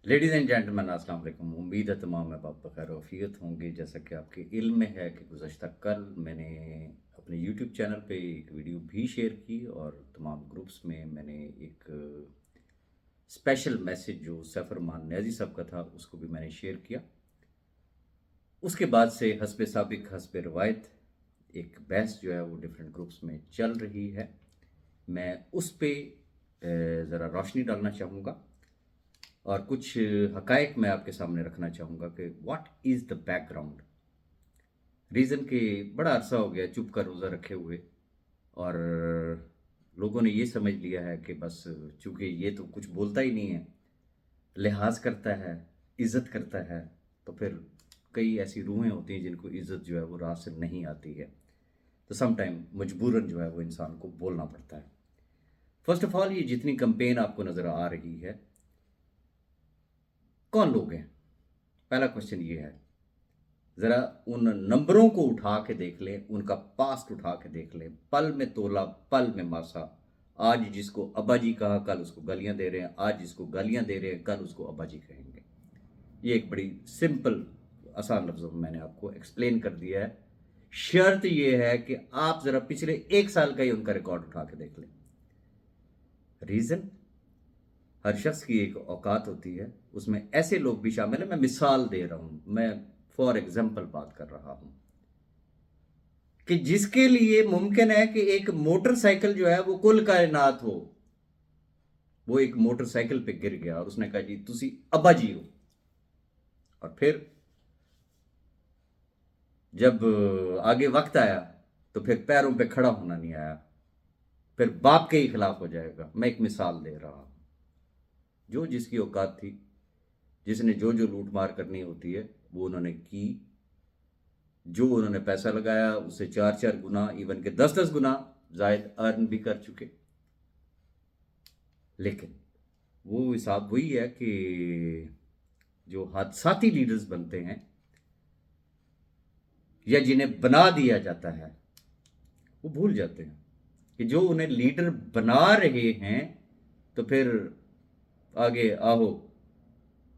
Ladies and gentleman अस्सलाम वालेकुम। उम्मीद है तमाम अहबाब बखैर वफ़ियत होंगे। जैसा कि आपके इल्म में है कि गुज़श्ता कल मैंने अपने यूट्यूब चैनल पे एक वीडियो भी शेयर की और तमाम ग्रुप्स में मैंने एक स्पेशल मैसेज जो सफ़रमान न्याज़ी साहब का था उसको भी मैंने शेयर किया। उसके बाद से हस्ब साबिक हस्ब रवायत एक बहस जो है वो डिफरेंट ग्रुप्स में चल रही है। मैं उस पे ज़रा रोशनी डालना चाहूँगा और कुछ हकायक मैं आपके सामने रखना चाहूँगा कि what is the background reason कि बड़ा अरसा हो गया चुप का रोज़ा रखे हुए और लोगों ने ये समझ लिया है कि बस चूँकि ये तो कुछ बोलता ही नहीं है, लिहाज करता है, इज़्ज़त करता है, तो फिर कई ऐसी रूहें होती हैं जिनको इज़्ज़त जो है वो राह से नहीं आती है, तो सम टाइम मजबूरन जो है वो इंसान को बोलना पड़ता है। फर्स्ट ऑफ ऑल ये जितनी कंपेन आपको नज़र आ रही है, कौन लोग हैं? पहला क्वेश्चन ये है। ज़रा उन नंबरों को उठा के देख लें, उनका पास्ट उठा के देख लें। पल में तोला, पल में मासा। आज जिसको अब्बा जी कहा, कल उसको गालियाँ दे रहे हैं। आज जिसको गालियाँ दे रहे हैं, कल उसको अब्बा जी कहेंगे। ये एक बड़ी सिंपल, आसान लफ्ज़ों में मैंने आपको एक्सप्लेन कर दिया है। शर्त ये है कि आप ज़रा पिछले 1 साल का ही उनका रिकॉर्ड उठा के देख लें। रीज़न, हर शख्स की एक औकात होती है, उसमें ऐसे लोग भी शामिल हैं। मैं मिसाल दे रहा हूँ, मैं फॉर एग्ज़ाम्पल बात कर रहा हूँ कि जिसके लिए मुमकिन है कि एक मोटरसाइकिल जो है वो कुल कायनात हो, वो एक मोटरसाइकिल पे गिर गया और उसने कहा जी तुसी अब्बा जी हो। और फिर जब आगे वक्त आया तो फिर पैरों पे खड़ा होना नहीं आया, फिर बाप के ही खिलाफ हो जाएगा। मैं एक मिसाल दे रहा हूं। जो जिसकी औकात थी, जिसने जो जो लूट मार करनी होती है वो उन्होंने की। जो उन्होंने पैसा लगाया उससे 4-4 गुना, इवन के 10-10 गुना जायद अर्न भी कर चुके। लेकिन वो हिसाब वही है कि जो हादसाती लीडर्स बनते हैं या जिन्हें बना दिया जाता है, वो भूल जाते हैं कि जो उन्हें लीडर बना रहे हैं तो फिर आगे आहो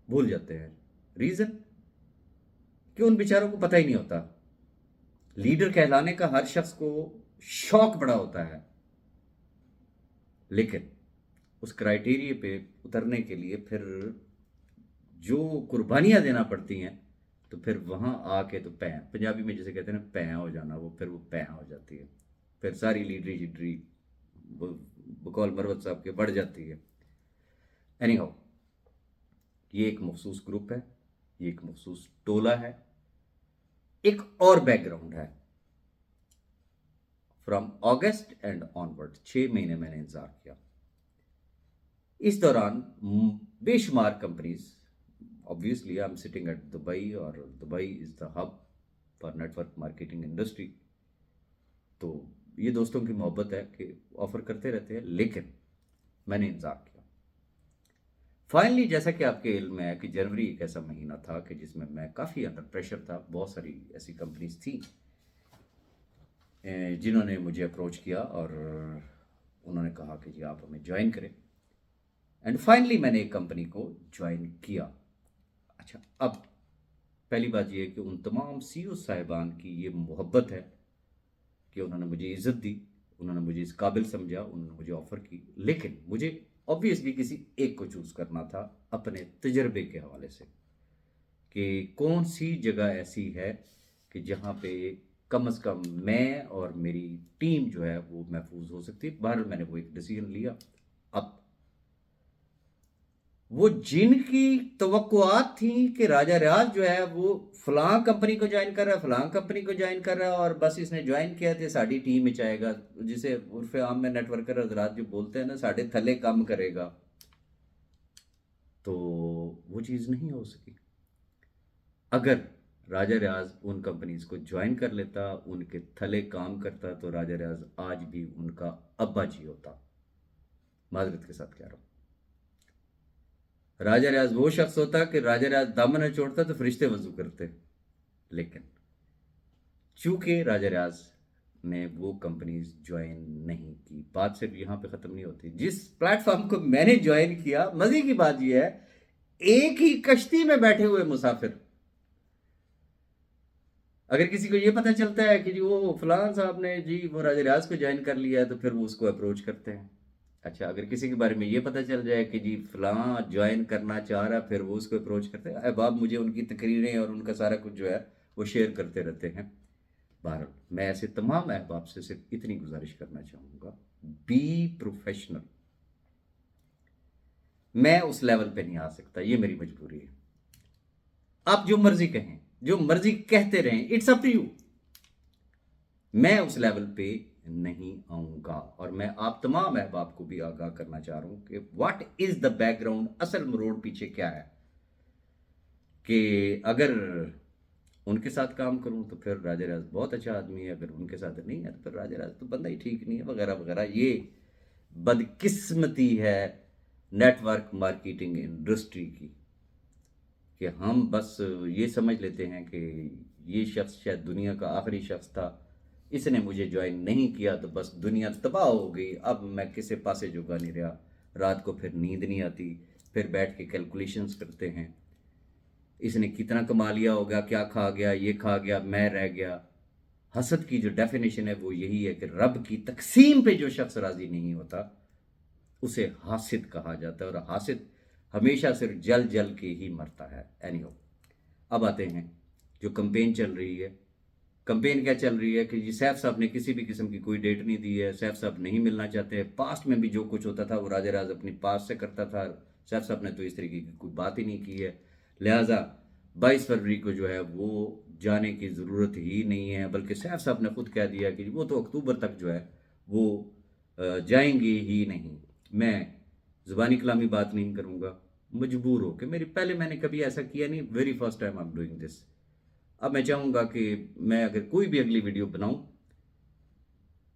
भूल जाते हैं। रीज़न कि उन बेचारों को पता ही नहीं होता। लीडर कहलाने का हर शख्स को शौक बड़ा होता है, लेकिन उस क्राइटेरिया पे उतरने के लिए फिर जो कुर्बानियाँ देना पड़ती हैं, तो फिर वहाँ आके तो पैं, पंजाबी में जैसे कहते हैं ना पैं हो जाना, वो फिर वो पैं हो जाती है। फिर सारी लीडरी शिडरी बकौल मरवत साहब के बढ़ जाती है। एनी हाउ, ये एक मखसूस ग्रुप है, ये एक मखसूस टोला है। एक और बैकग्राउंड है। फ्रॉम अगस्त एंड ऑनवर्ड 6 महीने मैंने इंतजार किया। इस दौरान बेशुमार companies, obviously I am sitting at Dubai और Dubai is the hub for network marketing industry, तो ये दोस्तों की मोहब्बत है कि ऑफ़र करते रहते हैं, लेकिन मैंने इंतज़ार किया। फाइनली जैसा कि आपके इल्म में है कि जनवरी एक ऐसा महीना था कि जिसमें मैं काफ़ी अंडर प्रेशर था। बहुत सारी ऐसी कंपनीज थी जिन्होंने मुझे अप्रोच किया और उन्होंने कहा कि जी आप हमें ज्वाइन करें। एंड फाइनली मैंने एक कंपनी को ज्वाइन किया। अच्छा, अब पहली बात यह है कि उन तमाम सीईओ साहिबान की ये मोहब्बत है कि उन्होंने मुझे इज़्ज़त दी, उन्होंने मुझे इस काबिल समझा, उन्होंने मुझे ऑफ़र की। लेकिन मुझे ऑब्वियसली किसी एक को चूज़ करना था अपने तजर्बे के हवाले से कि कौन सी जगह ऐसी है कि जहाँ पे कम अज़ कम मैं और मेरी टीम जो है वो महफूज हो सकती है। बहरहाल मैंने वो एक डिसीजन लिया। अब वो जिनकी तवक्कुआत थी कि राजा रियाज जो है वो फलां कंपनी को ज्वाइन कर रहा है, फलां कंपनी को ज्वाइन कर रहा है और बस इसने ज्वाइन किया तो साड़ी टीम में आएगा, जिसे उर्फ आम में नेटवर्कर हजरात जो बोलते हैं ना, साढ़े थले काम करेगा, तो वो चीज़ नहीं हो सकी। अगर राजा रियाज उन कंपनीज को ज्वाइन कर लेता, उनके थले काम करता, तो राजा रियाज आज भी उनका अब्बा जी होता। माजरत के साथ कह रहा हूँ। राजा रियाज वो शख्स होता कि राजा रियाज दम न छोड़ता तो फरिश्ते वजू करते। लेकिन चूंकि राजा रियाज ने वो कंपनीज ज्वाइन नहीं की, बात सिर्फ यहाँ पे ख़त्म नहीं होती। जिस प्लेटफॉर्म को मैंने ज्वाइन किया, मज़े की बात यह है एक ही कश्ती में बैठे हुए मुसाफिर। अगर किसी को ये पता चलता है कि जी वो फलां साहब ने जी वो राज रियाज को ज्वाइन कर लिया है, तो फिर वो उसको अप्रोच करते हैं। अच्छा, अगर किसी के बारे में ये पता चल जाए कि जी फलां ज्वाइन करना चाह रहा, फिर वो उसको अप्रोच करते हैं। अहबाब मुझे उनकी तकरीरें और उनका सारा कुछ जो है वो शेयर करते रहते हैं। बहरहाल मैं ऐसे तमाम अहबाब से सिर्फ इतनी गुजारिश करना चाहूँगा, बी प्रोफेशनल। मैं उस लेवल पे नहीं आ सकता, ये मेरी मजबूरी है। आप जो मर्जी कहें, जो मर्जी कहते रहें, इट्स अप टू यू। मैं उस लेवल पे नहीं आऊंगा। और मैं आप तमाम अहबाब को भी आगाह करना चाह रहा हूं कि व्हाट इज द बैकग्राउंड, असल मरोड़ पीछे क्या है। कि अगर उनके साथ काम करूं तो फिर राजा राज बहुत अच्छा आदमी है, अगर उनके साथ नहीं है तो फिर राजा राज तो बंदा ही ठीक नहीं है, वगैरह वगैरह। ये बदकिस्मती है नेटवर्क मार्केटिंग इंडस्ट्री की, कि हम बस ये समझ लेते हैं कि ये शख्स शायद दुनिया का आखिरी शख्स था, इसने मुझे ज्वाइन नहीं किया तो बस दुनिया तबाह हो गई, अब मैं किसी पासे झुका नहीं रहा। रात को फिर नींद नहीं आती, फिर बैठ के कैलकुलेशंस करते हैं, इसने कितना कमा लिया होगा, क्या खा गया, ये खा गया, मैं रह गया। हसद की जो डेफिनेशन है वो यही है कि रब की तकसीम पे जो शख्स राजी नहीं होता उसे हासिद कहा जाता है, और हासिद हमेशा सिर्फ जल जल के ही मरता है। एनीहो, अब आते हैं जो कंपेन चल रही है। कंपेन क्या चल रही है कि जी सैफ साहब ने किसी भी किस्म की कोई डेट नहीं दी है, सैफ साहब नहीं मिलना चाहते। पास्ट में भी जो कुछ होता था वो राजा राज अपनी पास से करता था, सैफ साहब ने तो इस तरीके की कोई बात ही नहीं की है। लिहाजा 22 फरवरी को जो है वो जाने की ज़रूरत ही नहीं है, बल्कि सैफ साहब ने खुद कह दिया कि वो तो अक्टूबर तक जो है वो जाएंगे ही नहीं। मैं ज़ुबानी कलामी बात नहीं करूँगा, मजबूर हो कि मेरी पहले मैंने कभी ऐसा किया नहीं, very first time I am doing this. अब मैं चाहूँगा कि मैं अगर कोई भी अगली वीडियो बनाऊँ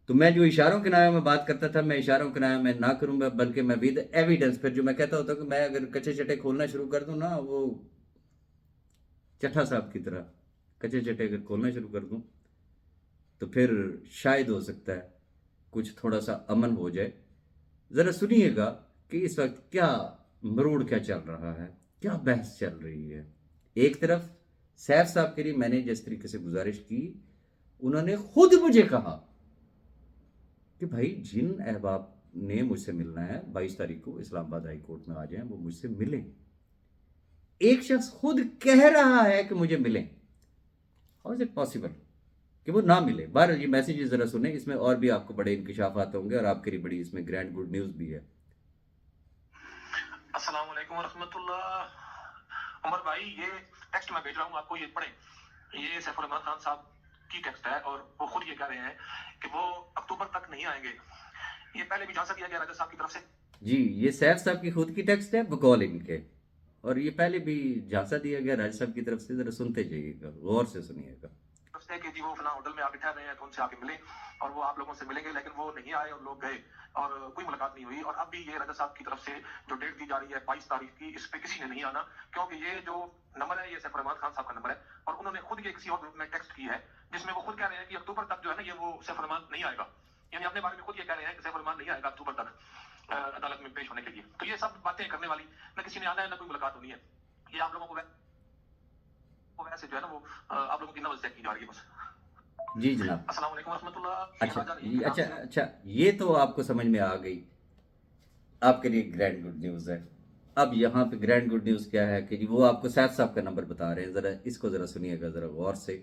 तो मैं जो इशारों के नाम में बात करता था, मैं इशारों के नाम में ना करूँ, बल्कि मैं विद एविडेंस, फिर जो मैं कहता होता कि मैं अगर कच्चे चटे खोलना शुरू कर दूँ ना, वो चट्ठा साहब की तरह कच्चे चटे अगर खोलना शुरू कर दूँ तो फिर शायद हो सकता है कुछ थोड़ा सा अमन हो जाए। ज़रा सुनिएगा कि इस वक्त क्या मरोड़ क्या चल रहा है, क्या बहस चल रही है। एक तरफ सैफ साहब के लिए मैंने जिस तरीके से गुजारिश की, उन्होंने खुद मुझे कहा कि भाई जिन अहबाब ने मुझसे मिलना है 22 तारीख को इस्लामाबाद हाई कोर्ट में आ जाएं, वो मुझसे मिलें। एक शख्स खुद कह रहा है कि मुझे मिलें, हाउ इज इट पॉसिबल कि वो ना मिले। बाहर ये मैसेज जरा सुने, इसमें और भी आपको बड़े इंकशाफात होंगे और आपके लिए बड़ी इसमें ग्रैंड गुड न्यूज़ भी है। अस्सलाम वालेकुम वरहमतुल्लाह। उमर भाई, ये टेक्स्ट मैं भेज रहा हूँ आपको, ये पढ़ें। ये सैफुर रहमान खान साहब की टेक्स्ट है और वो खुद ये कह रहे हैं कि वो अक्टूबर तक नहीं आएंगे। ये पहले भी झांसा दिया गया राजा साहब की तरफ से। जी, ये सैफ साहब की खुद की टेक्स्ट है बकौल इनके, और ये पहले भी झांसा दिया गया राज साहब की तरफ से। जरा सुनते जाइएगा, गौर से सुनिएगा। कि जी वो फला होटल में आके ठहर रहे हैं तो उनसे आके मिले और वो आप लोगों से मिलेंगे, लेकिन वो नहीं आए और लोग गए और कोई मुलाकात नहीं हुई। और अब भी ये राजा साहब की तरफ से जो डेट दी जा रही है 22 तारीख की, इस पे किसी ने नहीं आना, क्योंकि ये जो नंबर है ये सैफ रहमान खान साहब का नंबर है और उन्होंने खुद ये किसी और ग्रुप में टेक्स्ट की है जिसमें वो खुद कह रहे हैं कि अक्टूबर तक जो है ना ये वो सैफ रहमान नहीं आएगा। यानी अपने बारे में खुद ये कह रहे हैं कि सैफ रहमान नहीं आएगा अक्टूबर तक अदालत में पेश होने के लिए। तो ये सब बातें करने वाली, ना किसी ने आना है ना कोई मुलाकात होनी है। ये आप लोगों को वैसे जो है ना वो आप लोगों की नवज की जा रही है बस। जी जनाब। अस्सलाम वालेकुम वरहमतुल्लाह। अच्छा अच्छा अच्छा, ये तो आपको समझ में आ गई, आपके लिए ग्रैंड गुड न्यूज़ है। अब यहाँ पे ग्रैंड गुड न्यूज़ क्या है कि जी वो आपको सैफ साहब का नंबर बता रहे हैं, ज़रा इसको ज़रा सुनिएगा ज़रा गौर से।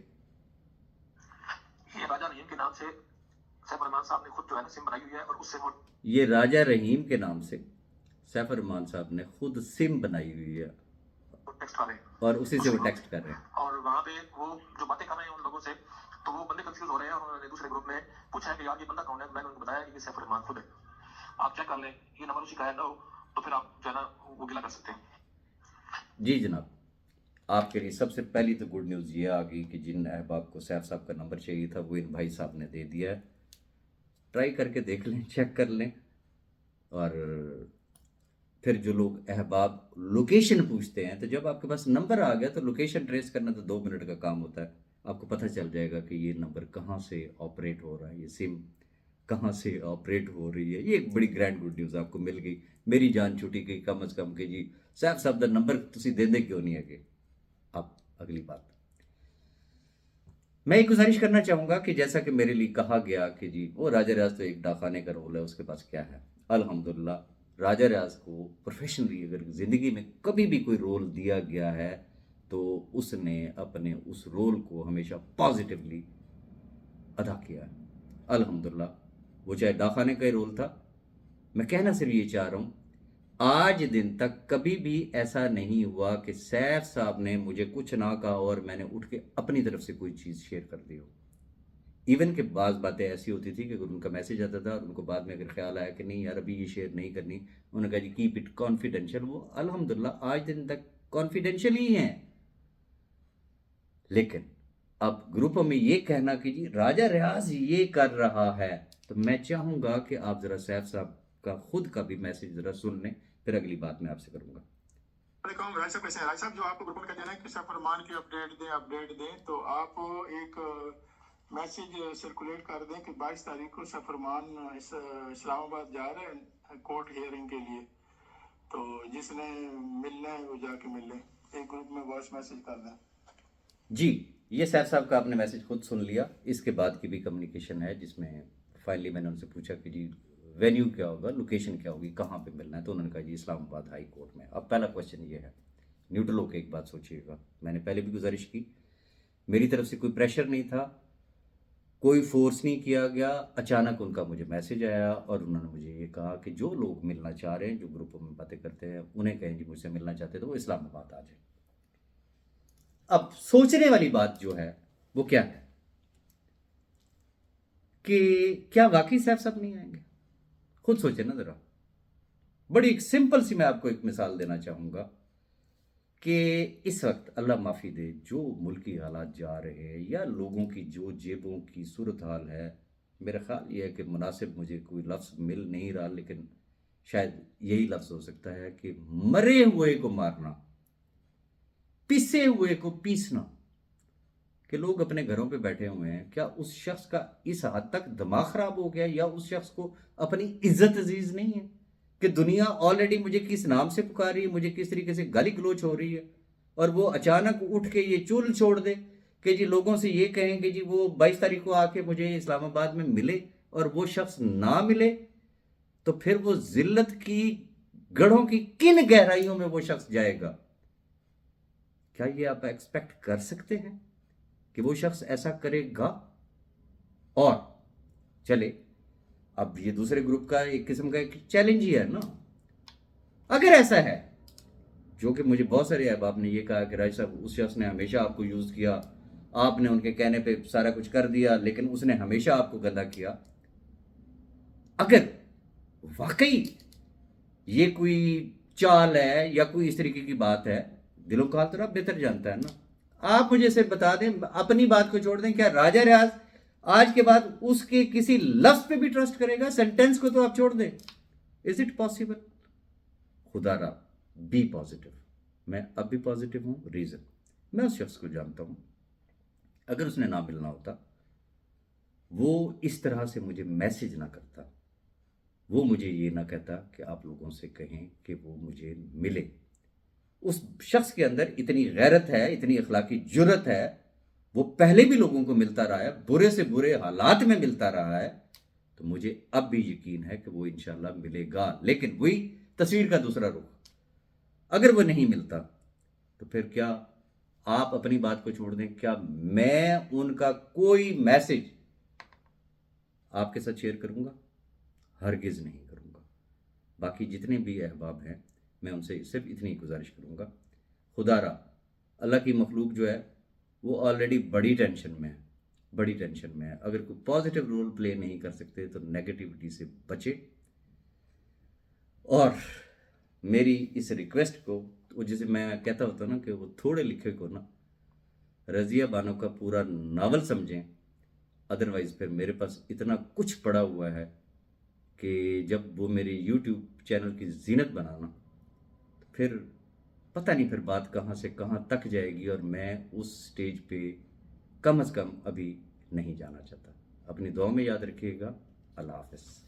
ये राजा रहीम के नाम से सैफ रहमान साहब ने खुद जो है ना सिम बनाई हुई है और उससे वो ये राजा रहीम के नाम से सैफ रहमान साहब ने खुद सिम बनाई हुई है टेक्स्ट कर रहे हैं और उसी से वो टेक्स्ट कर रहे हैं। और वहाँ पे वो जो बातें कर रहे हैं उन लोगों से, तो वो बंदे कंफ्यूज हो रहे हैं और उन्होंने दूसरे ग्रुप में पूछा है कि यार ये बंदा कौन है। मैंने उनको बताया कि ये सैफ रहमान खुद है, आप चेक कर लें, ये नंबर उसी का है ना, तो फिर आप जो है ना वो गिला कर सकते हैं। जी जनाब, आपके लिए सबसे पहली तो गुड न्यूज़ ये आ गई कि जिन अहबाब को सैफ साहब का नंबर चाहिए था वो इन भाई साहब ने दे दिया है। ट्राई करके देख लें, चेक कर लें। और फिर जो लोग अहबाब लोकेशन पूछते हैं, तो जब आपके पास नंबर आ गया तो लोकेशन ट्रेस करना तो 2 मिनट का काम होता है। आपको पता चल जाएगा कि ये नंबर कहाँ से ऑपरेट हो रहा है, ये सिम कहाँ से ऑपरेट हो रही है। ये एक बड़ी ग्रैंड गुड न्यूज़ आपको मिल गई, मेरी जान छुटी गई कम अज़ कम कि जी सैफ साहब ਦਾ ਨੰਬਰ ਤੁਸੀਂ ਦਿੰਦੇ ਕਿਉਂ नहीं है। अब अगली बात, मैं एक गुजारिश करना चाहूँगा कि जैसा कि मेरे लिए कहा गया कि जी वो राजा रियाज तो एक डाकाने का रोल है, उसके पास क्या है। अल्हम्दुलिल्लाह राजा रियाज को प्रोफेशनली अगर ज़िंदगी में कभी भी कोई रोल दिया गया है तो उसने अपने उस रोल को हमेशा पॉजिटिवली अदा किया है। अल्हम्दुलिल्लाह, वो चाहे डाखाने का ही रोल था। मैं कहना सिर्फ ये चाह रहा हूँ, आज दिन तक कभी भी ऐसा नहीं हुआ कि सैफ साहब ने मुझे कुछ ना कहा और मैंने उठ के अपनी तरफ से कोई चीज़ शेयर कर दी हो। इवन के बाज़ बातें ऐसी होती थी कि अगर उनका मैसेज आता था और उनको बाद में अगर ख्याल आया कि नहीं यार अभी ये शेयर नहीं करनी, उन्होंने कहा जी कीप इट कॉन्फिडेंशियल। वो अल्हम्दुलिल्लाह आज दिन तक कॉन्फिडेंशियल ही हैं। लेकिन अब ग्रुपों में ये कहना कि जी राजा रियाज ये कर रहा है, तो मैं चाहूँगा कि आप ज़रा सैफ साहब का खुद का भी मैसेज ज़रा सुन लें, फिर अगली बात मैं आपसे करूँगा। राज साहब कैसे हैं? राज साहब, जो आपको ग्रुप में कहते हैं कि सफरमान की अपडेट दें, तो आप एक मैसेज सर्कुलेट कर दें कि 22 तारीख को सफरमान इस्लामाबाद जा रहे हैं कोर्ट हियरिंग के लिए, तो जिसने मिलना है वो जाके मिल ले। एक ग्रुप में वॉइस मैसेज कर दें। जी, ये सैफ साहब का आपने मैसेज खुद सुन लिया। इसके बाद की भी कम्युनिकेशन है जिसमें फाइनली मैंने उनसे पूछा कि जी वेन्यू क्या होगा, लोकेशन क्या होगी, कहाँ पे मिलना है, तो उन्होंने कहा जी इस्लामाबाद हाई कोर्ट में। अब पहला क्वेश्चन ये है, न्यूट्रल होकर एक बात सोचिएगा, मैंने पहले भी गुजारिश की, मेरी तरफ से कोई प्रेशर नहीं था, कोई फोर्स नहीं किया गया। अचानक उनका मुझे मैसेज आया और उन्होंने मुझे ये कहा कि जो लोग मिलना चाह रहे हैं, जो ग्रुपों में बातें करते हैं, उन्हें कहें जी मुझसे मिलना चाहते तो वो इस्लामाबाद आ जाए। अब सोचने वाली बात जो है वो क्या है कि क्या वाकई सैफ साहब नहीं आएंगे? खुद सोचे ना जरा। बड़ी एक सिंपल सी मैं आपको एक मिसाल देना चाहूँगा कि इस वक्त अल्लाह माफ़ी दे जो मुल्की हालात जा रहे हैं या लोगों की जो जेबों की सूरत हाल है, मेरा ख्याल ये है कि मुनासिब मुझे कोई लफ्ज़ मिल नहीं रहा, लेकिन शायद यही लफ्ज़ हो सकता है कि मरे हुए को मारना, पिसे हुए को पीसना। कि लोग अपने घरों पे बैठे हुए हैं, क्या उस शख्स का इस हद तक दिमाग ख़राब हो गया या उस शख्स को अपनी इज्जत अजीज़ नहीं है कि दुनिया ऑलरेडी मुझे किस नाम से पुकार रही है, मुझे किस तरीके से गाली गलोच हो रही है, और वो अचानक उठ के ये चुल छोड़ दे कि जी लोगों से ये कहें कि जी वो 22 तारीख को आके मुझे इस्लामाबाद में मिले, और वो शख्स ना मिले तो फिर वो जिल्लत की गढ़ों की किन गहराइयों में वो शख्स जाएगा? क्या ये आप एक्सपेक्ट कर सकते हैं कि वो शख्स ऐसा करेगा? और चले, अब ये दूसरे ग्रुप का एक किस्म का एक चैलेंज ही है ना। अगर ऐसा है, जो कि मुझे बहुत सारे अहबाब ने ये कहा कि राज साहब उस शख्स ने हमेशा आपको यूज़ किया, आपने उनके कहने पे सारा कुछ कर दिया, लेकिन उसने हमेशा आपको गंदा किया। अगर वाकई ये कोई चाल है या कोई इस तरीके की बात है, दिलों का हाल तो आप बेहतर जानता है ना, आप मुझे सिर्फ बता दें, अपनी बात को छोड़ दें, क्या राजा रियाज आज के बाद उसके किसी लफ्ज पे भी ट्रस्ट करेगा? सेंटेंस को तो आप छोड़ दें। Is it possible? खुदारा बी पॉजिटिव। मैं अब भी पॉजिटिव हूं। रीजन, मैं उस शख्स को जानता हूं, अगर उसने ना मिलना होता वो इस तरह से मुझे मैसेज ना करता, वो मुझे ये ना कहता कि आप लोगों से कहें कि वो मुझे मिले। उस शख्स के अंदर इतनी गैरत है, इतनी अखलाकी जुर्रत है, वो पहले भी लोगों को मिलता रहा है, बुरे से बुरे हालात में मिलता रहा है, तो मुझे अब भी यकीन है कि वो इंशाल्लाह मिलेगा। लेकिन वही तस्वीर का दूसरा रुख, अगर वो नहीं मिलता तो फिर क्या आप अपनी बात को छोड़ दें, क्या मैं उनका कोई मैसेज आपके साथ शेयर करूंगा? हरगिज़ नहीं करूंगा। बाकी जितने भी अहबाब हैं, मैं उनसे सिर्फ इतनी गुजारिश करूंगा, खुदारा अल्लाह की मखलूक जो है वो ऑलरेडी बड़ी टेंशन में है, बड़ी टेंशन में है। अगर कोई पॉजिटिव रोल प्ले नहीं कर सकते तो नेगेटिविटी से बचे। और मेरी इस रिक्वेस्ट को, वो जैसे मैं कहता होता ना कि वो थोड़े लिखे को ना रज़िया बानो का पूरा नावल समझें, अदरवाइज़ फिर मेरे पास इतना कुछ पड़ा हुआ है कि जब वो मेरे यूट्यूब चैनल की जीनत बनाना, तो फिर पता नहीं फिर बात कहाँ से कहाँ तक जाएगी, और मैं उस स्टेज पे कम अज़ कम अभी नहीं जाना चाहता। अपनी दुआ में याद रखिएगा। अल्लाह हाफ़िज़।